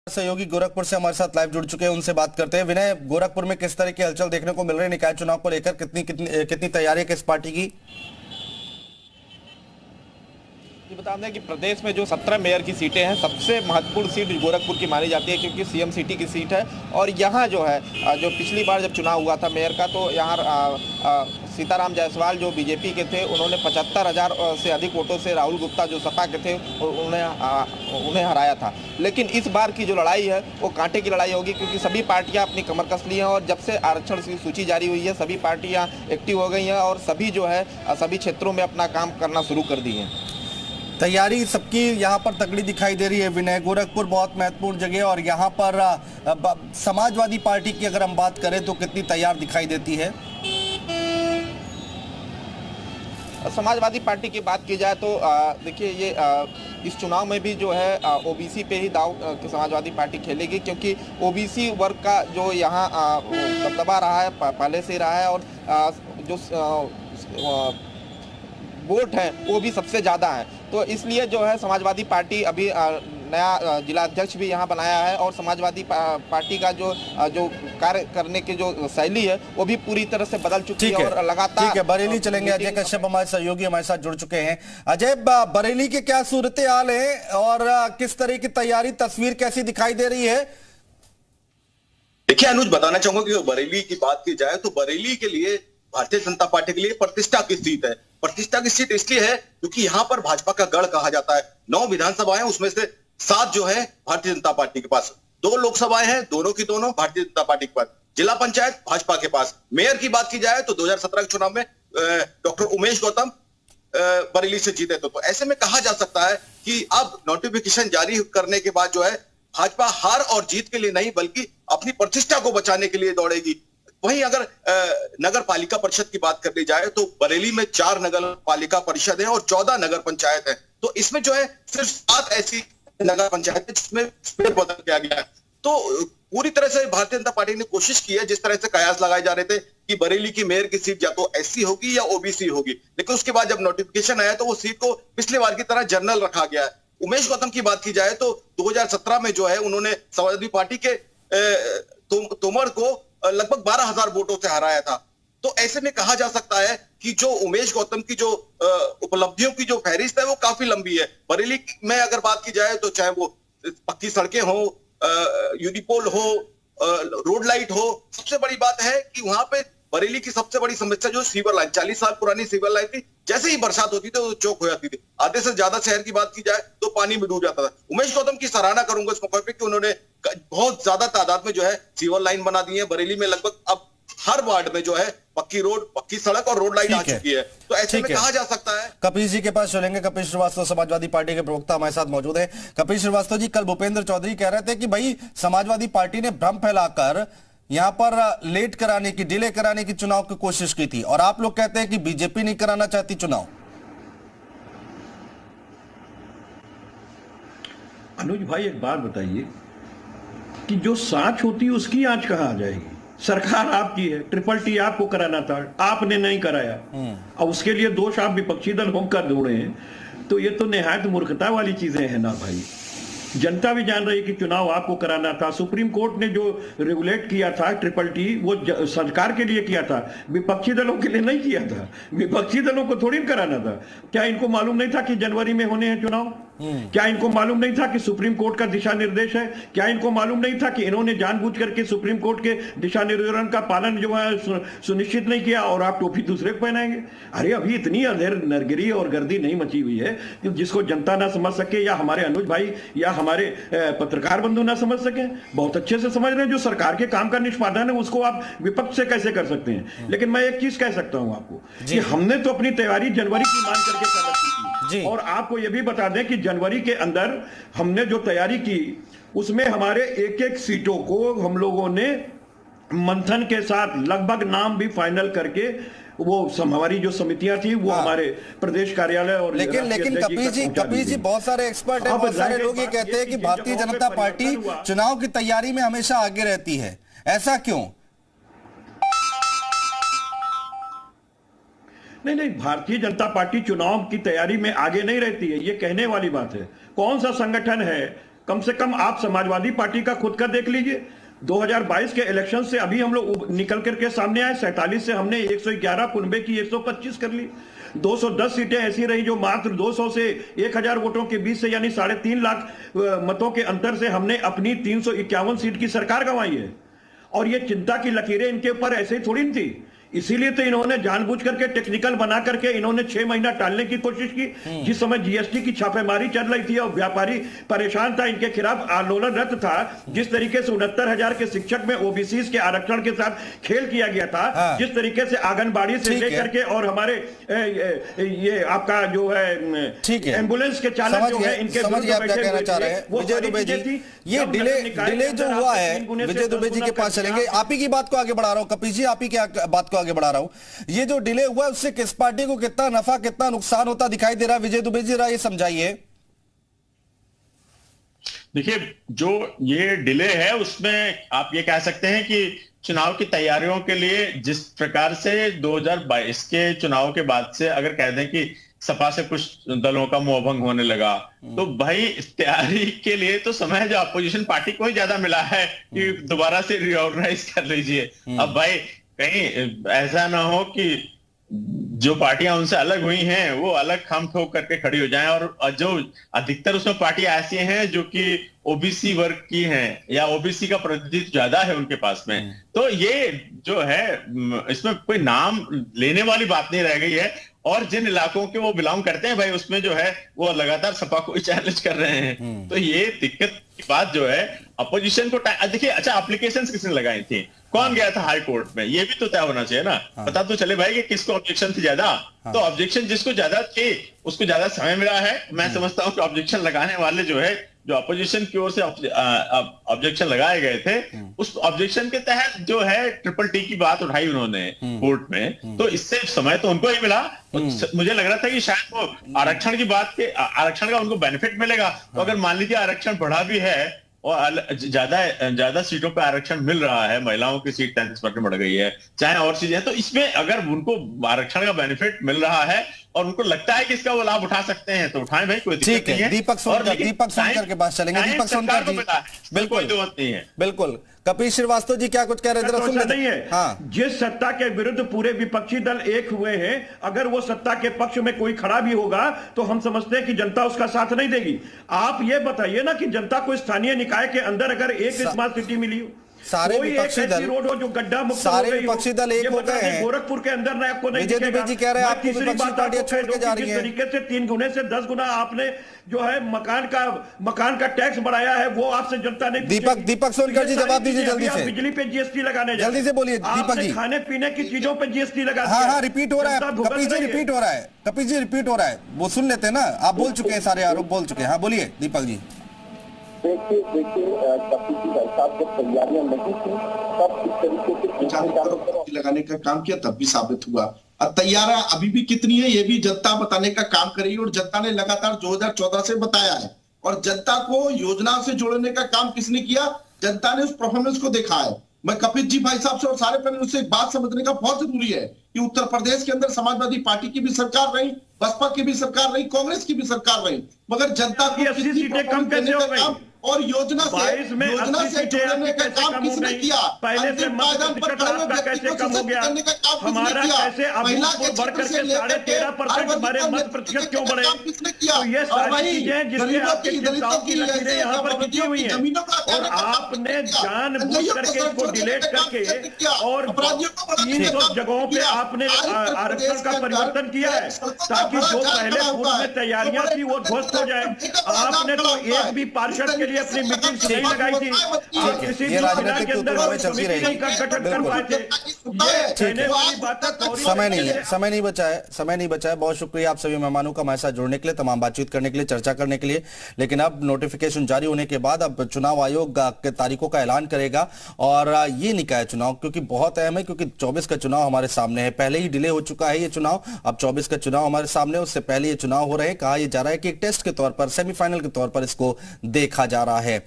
सहयोगी गोरखपुर से हमारे साथ लाइव जुड़ चुके हैं, उनसे बात करते हैं। विनय, गोरखपुर में किस तरह की हलचल देखने को मिल रही है निकाय चुनाव को लेकर? कितनी कितनी कितनी तैयारी है किस पार्टी की? ये बता दें कि प्रदेश में जो 17 मेयर की सीटें हैं, सबसे महत्वपूर्ण सीट गोरखपुर की मानी जाती है, क्योंकि सीएम सिटी की सीट है। और यहाँ जो है, जो पिछली बार जब चुनाव हुआ था मेयर का, तो यहाँ सीताराम जायसवाल जो बीजेपी के थे, उन्होंने 75,000 से अधिक वोटों से राहुल गुप्ता जो सपा के थे उन्हें हराया था। लेकिन इस बार की जो लड़ाई है वो कांटे की लड़ाई होगी, क्योंकि सभी पार्टियां अपनी कमर कस ली हैं। और जब से आरक्षण की सूची जारी हुई है, सभी पार्टियां एक्टिव हो गई हैं और सभी जो है सभी क्षेत्रों में अपना काम करना शुरू कर दी हैं। तैयारी सबकी यहाँ पर तगड़ी दिखाई दे रही है। विनय, गोरखपुर बहुत महत्वपूर्ण जगह है और यहाँ पर समाजवादी पार्टी की अगर हम बात करें तो कितनी तैयार दिखाई देती है? समाजवादी पार्टी की बात की जाए तो देखिए, ये इस चुनाव में भी जो है ओबीसी पे ही दाव समाजवादी पार्टी खेलेगी, क्योंकि ओबीसी वर्ग का जो यहाँ दबदबा रहा है, पहले से रहा है। और जो वोट है वो भी सबसे ज़्यादा है, तो इसलिए जो है समाजवादी पार्टी अभी नया जिला अध्यक्ष भी यहाँ बनाया है। और समाजवादी पार्टी का जो कार्य करने की जो शैली है वो भी पूरी तरह से बदल चुकी है और लगातार। ठीक है, बरेली चलेंगे। अजय कश्यप हमारे सहयोगी हमारे साथ जुड़ चुके हैं। अजय, बरेली के क्या सूरत हाल है और किस तरह की तैयारी, तस्वीर कैसी दिखाई दे रही है? देखिए अनुज, बताना चाहूंगा कि बरेली की बात की जाए तो बरेली के लिए, भारतीय जनता पार्टी के लिए प्रतिष्ठा की सीट है। प्रतिष्ठा की सीट इसलिए है क्योंकि यहाँ पर भाजपा का गढ़ कहा जाता है। 9 विधानसभाएं, उसमें से 7 जो है भारतीय जनता पार्टी के पास, 2 लोकसभाएं हैं, दोनों की दोनों भारतीय जनता पार्टी के पास, जिला पंचायत भाजपा के पास। मेयर की बात की जाए तो 2017 के चुनाव में डॉक्टर उमेश गौतम बरेली से जीते। तो ऐसे में कहा जा सकता है कि अब नोटिफिकेशन जारी करने के बाद जो है भाजपा हार और जीत के लिए नहीं बल्कि अपनी प्रतिष्ठा को बचाने के लिए दौड़ेगी। वहीं अगर नगर पालिका परिषद की बात कर ली जाए तो बरेली में 4 नगर पालिका परिषद है और 14 नगर पंचायत है। तो इसमें जो है सिर्फ 7 ऐसी नगर पंचायत है जिसमें फेरबदल किया गया है। तो पूरी तरह से भारतीय जनता पार्टी ने कोशिश की है, जिस तरह से कयास लगाए जा रहे थे कि बरेली की मेयर की सीट या तो एससी होगी या ओबीसी होगी, लेकिन उसके बाद जब नोटिफिकेशन आया तो वो सीट को पिछले बार की तरह जनरल रखा गया है। उमेश गौतम की बात की जाए तो 2017 में जो है उन्होंने समाजवादी पार्टी के तोमर को लगभग 12,000 वोटों से हराया था। तो ऐसे में कहा जा सकता है कि जो उमेश गौतम की जो उपलब्धियों की जो फहरिस्त है वो काफी लंबी है। बरेली में अगर बात की जाए तो चाहे वो पक्की सड़कें हो, यूनिपोल हो, रोड लाइट हो, सबसे बड़ी बात है कि वहां पे बरेली की सबसे बड़ी समस्या जो सीवर लाइन, 40 साल पुरानी सीवर लाइन थी, जैसे ही बरसात होती थी वो चौक हो जाती थी। आधे से ज्यादा शहर की बात की जाए तो पानी में डूब जाता था। उमेश गौतम की सराहना करूंगा इस मौके पे कि उन्होंने बहुत ज्यादा तादाद में जो है सीवर लाइन बना दी है। बरेली में लगभग अब हर वार्ड में जो है पक्की रोड, पक्की सड़क और रोड लाइट आ चुकी है। तो ऐसे में कहा जा सकता है। कपिल जी के पास चलेंगे। कपिल श्रीवास्तव समाजवादी पार्टी के प्रवक्ता हमारे साथ मौजूद है। कपिल श्रीवास्तव जी, कल भूपेंद्र चौधरी कह रहे थे कि भाई समाजवादी पार्टी ने भ्रम फैलाकर यहां पर लेट कराने की, डिले कराने की चुनाव की कोशिश की थी, और आप लोग कहते हैं कि बीजेपी नहीं कराना चाहती चुनाव। अनुज भाई, एक बात बताइए कि जो साच होती है उसकी आंच कहां आ जाएगी? सरकार आपकी है, ट्रिपल टी आपको कराना था, आपने नहीं कराया, और उसके लिए दोष आप विपक्षी दल होकर ढूंढे हैं। तो ये तो निहायत मूर्खता वाली चीजें हैं ना भाई। जनता भी जान रही है कि चुनाव आपको कराना था। सुप्रीम कोर्ट ने जो रेगुलेट किया था ट्रिपल टी, वो सरकार के लिए किया था, विपक्षी दलों के लिए नहीं किया था। विपक्षी दलों को थोड़ी कराना था। क्या इनको मालूम नहीं था कि जनवरी में होने हैं चुनाव? क्या इनको मालूम नहीं था कि सुप्रीम कोर्ट का दिशा निर्देश है? क्या इनको मालूम नहीं था कि इन्होंने जानबूझ करके सुप्रीम कोर्ट के दिशा निर्देशन का पालन जो है सुनिश्चित नहीं किया और आप टोपी दूसरे को पहनाएंगे? अरे अभी इतनी अंधेर नरगिरी और गर्दी नहीं मची हुई है कि जिसको जनता ना समझ सके, या हमारे अनुज भाई या हमारे पत्रकार बंधु ना समझ सके। बहुत अच्छे से समझ रहे हैं जो सरकार के काम का निष्पादन है उसको आप विपक्ष से कैसे कर सकते हैं। लेकिन मैं एक चीज कह सकता हूं आपको कि हमने तो अपनी तैयारी जनवरी की मान करके कर रखी थी, और आपको यह भी बता दें कि जनवरी के अंदर हमने जो तैयारी की उसमें हमारे एक सीटों को हम लोगों ने मंथन के साथ लगभग नाम भी फाइनल करके, वो हमारी जो समितियां थी वो हमारे प्रदेश कार्यालय और लेकिन कपिल जी बहुत सारे एक्सपर्ट हैं, बहुत सारे लोग ये कहते हैं कि भारतीय जनता पार्टी चुनाव की तैयारी में हमेशा आगे रहती है, ऐसा क्यों? नहीं, भारतीय जनता पार्टी चुनाव की तैयारी में आगे नहीं रहती है, ये कहने वाली बात है। कौन सा संगठन है, कम से कम आप समाजवादी पार्टी का खुद का देख लीजिए। 2022 के इलेक्शन से अभी हम लोग निकल करके सामने आए, 47 से हमने 111 कुनबे की 125 कर ली। 210 सीटें ऐसी रही जो मात्र 200 से 1000 वोटों के बीच से, यानी 3.5 लाख मतों के अंतर से हमने अपनी 351 सीट की सरकार गंवाई है। और ये चिंता की लकीरें इनके ऊपर ऐसे ही थोड़ी थी, इसीलिए तो इन्होंने जानबूझ करके टेक्निकल बना करके इन्होंने 6 महीना टालने की कोशिश की। जिस समय जीएसटी की छापेमारी चल रही थी और व्यापारी परेशान था, इनके खिलाफ आंदोलनरत था, जिस तरीके से 69,000 के शिक्षक में ओबीसी के आरक्षण के साथ खेल किया गया था, जिस तरीके से आंगनबाड़ी से लेकर के और हमारे ये आपका जो है एम्बुलेंस के चालक जो है, इनके विजय दुबे जी, ये डिले जो हुआ है, विजय दुबे जी के पास चलेंगे। आप ही की बात को आगे बढ़ा रहा हूं, कपिल जी आप ही की बात को आगे बढ़ा रहा हूं। ये जो डिले हुआ है उससे किस पार्टी को कितना नफा कितना नुकसान होता दिखाई दे रहा है, विजय दुबे जी जरा ये समझाइए। देखिए, जो ये डिले है उसमें आप ये कह सकते हैं कि चुनाव की तैयारियों के लिए जिस प्रकार से 2022 के चुनाव के बाद से अगर कह दें कि सपा से कुछ दलों का मोहभंग होने लगा, तो भाई इस तैयारी के लिए तो समय जो अपोजिशन पार्टी को ही ज्यादा मिला है कि दोबारा से रिऑर्गेनाइज कर लीजिए। अब भाई कहीं ऐसा ना हो कि जो पार्टियां उनसे अलग हुई हैं वो अलग खम ठोक करके खड़ी हो जाएं, और जो अधिकतर उसमें पार्टियां ऐसी हैं जो कि ओबीसी वर्ग की हैं या ओबीसी का प्रतिनिधित्व ज्यादा है उनके पास में, तो ये जो है इसमें कोई नाम लेने वाली बात नहीं रह गई है। और जिन इलाकों के वो बिलोंग करते हैं भाई, उसमें जो है वो लगातार सपा को ही चैलेंज कर रहे हैं। तो ये दिक्कत की बात जो है अपोजिशन को देखिए, अच्छा एप्लीकेशंस किसने लगाई थी, कौन गया था हाई कोर्ट में, ये भी तो तय होना चाहिए ना। पता तो चले भाई कि किसको ऑब्जेक्शन थी ज्यादा। तो ऑब्जेक्शन जिसको ज्यादा थी उसको ज्यादा समय मिला है। मैं समझता हूँ कि ऑब्जेक्शन लगाने वाले जो है, जो अपोजिशन की ओर से ऑब्जेक्शन लगाए गए थे, उस ऑब्जेक्शन के तहत जो है ट्रिपल टी की बात उठाई उन्होंने कोर्ट में, तो इससे समय तो उनको ही मिला। मुझे लग रहा था कि शायद वो आरक्षण की बात के आरक्षण का उनको बेनिफिट मिलेगा। तो अगर मान लीजिए आरक्षण बढ़ा भी है और ज्यादा सीटों पे आरक्षण मिल रहा है, महिलाओं की सीट 33% बढ़ गई है, चाहे और चीजें, तो इसमें अगर उनको आरक्षण का बेनिफिट मिल रहा है और उनको लगता है कि इसका वो लाभ उठा सकते हैं तो उठाएं भाई, कोई दिक्कत नहीं है। दीपक सोनकर के पास चलेंगे। दीपक सोनकर जी, बिल्कुल नहीं है, बिल्कुल। कपिल श्रीवास्तव जी क्या कुछ कह रहे थे, सुन नहीं है। हाँ। जिस सत्ता के विरुद्ध पूरे विपक्षी दल एक हुए हैं, अगर वो सत्ता के पक्ष में कोई खड़ा भी होगा तो हम समझते हैं कि जनता उसका साथ नहीं देगी। आप ये बताइए ना कि जनता को स्थानीय निकाय के अंदर अगर एक स्मार्ट सिटी मिली हो, सारे विपक्षी दल रोड हो जो गड्ढा मुक्त, सारे विपक्षी दल एक हो गए हैं। गोरखपुर के अंदर ना आपको नहीं विजय दुबे जी कह रहे हैं आपकी विपक्षी पार्टियां छोड़ के जा रही हैं। तरीके से 3 गुने से 10 गुना आपने जो है मकान का टैक्स बढ़ाया है, वो आपसे जनता ने। दीपक सोनकर जी जवाब दीजिए जल्दी से। बिजली पे जीएसटी लगाने, जल्दी से बोलिए दीपक जी। खाने पीने की चीजों पे जीएसटी लगा। हाँ, रिपीट हो रहा है कपिल जी, रिपीट हो रहा है कपिल जी, रिपीट हो रहा है, वो सुन लेते हैं ना। आप बोल चुके हैं, सारे आरोप बोल चुके हैं। हाँ बोलिए दीपक जी। देखिए कपिल जी भाई साहब जब तैयारियां नहीं थी तब इस तरीके से लगाने का काम किया, तब भी साबित हुआ। और तैयार अभी भी कितनी है ये भी जनता बताने का काम करेगी, और जनता ने लगातार 2014 से बताया है। और जनता को योजना से जोड़ने का काम किसने किया, जनता ने उस परफॉर्मेंस को देखा है। मैं कपिल जी भाई साहब से और सारे पैनल से एक बात समझने का बहुत जरूरी है कि उत्तर प्रदेश के अंदर समाजवादी पार्टी की भी सरकार रही, बसपा की भी सरकार रही, कांग्रेस की भी सरकार रही, मगर जनता को 80 सीटें कम कैसे हो गई और योजना से जोड़ने का काम किसने किया, पहले से मैदान पर खड़े हुए कैसे कम हो गया, हमारा कैसे अभूतपूर्व बढ़ करके 13.5% हमारे मत प्रतिशत क्यों बढ़े। तो ये सारी चीजें जिससे आपकी चिंताओं की लकीरें यहाँ पर खींची हुई हैं, और आपने जानबूझ करके इसको डिलेट करके और 300 जगहों पे आपने आरक्षण का परिवर्तन किया है ताकि जो पहले पूर्व में तैयारियां थी वो ध्वस्त हो जाए। आपने तो एक भी पार्षद के लिए अपनी मीटिंग नहीं लगाई थी, आप किसी भी जिला के अंदर कमेटी का गठन कर पाए थे। ये कहने वाली बातें समय नहीं बचा है। बहुत शुक्रिया आप सभी मेहमानों का हमारे साथ जुड़ने के लिए, तमाम बातचीत करने के लिए, चर्चा करने के लिए। लेकिन अब नोटिफिकेशन जारी होने के बाद अब चुनाव आयोग के तारीखों का ऐलान करेगा, और ये निकाय चुनाव क्योंकि बहुत अहम है, क्योंकि 24 का चुनाव हमारे सामने है। पहले ही डिले हो चुका है ये चुनाव, अब 24 का चुनाव हमारे सामने, उससे पहले ये चुनाव हो रहे हैं। कहा यह जा रहा है कि एक टेस्ट के तौर पर, सेमीफाइनल के तौर पर इसको देखा जा रहा है।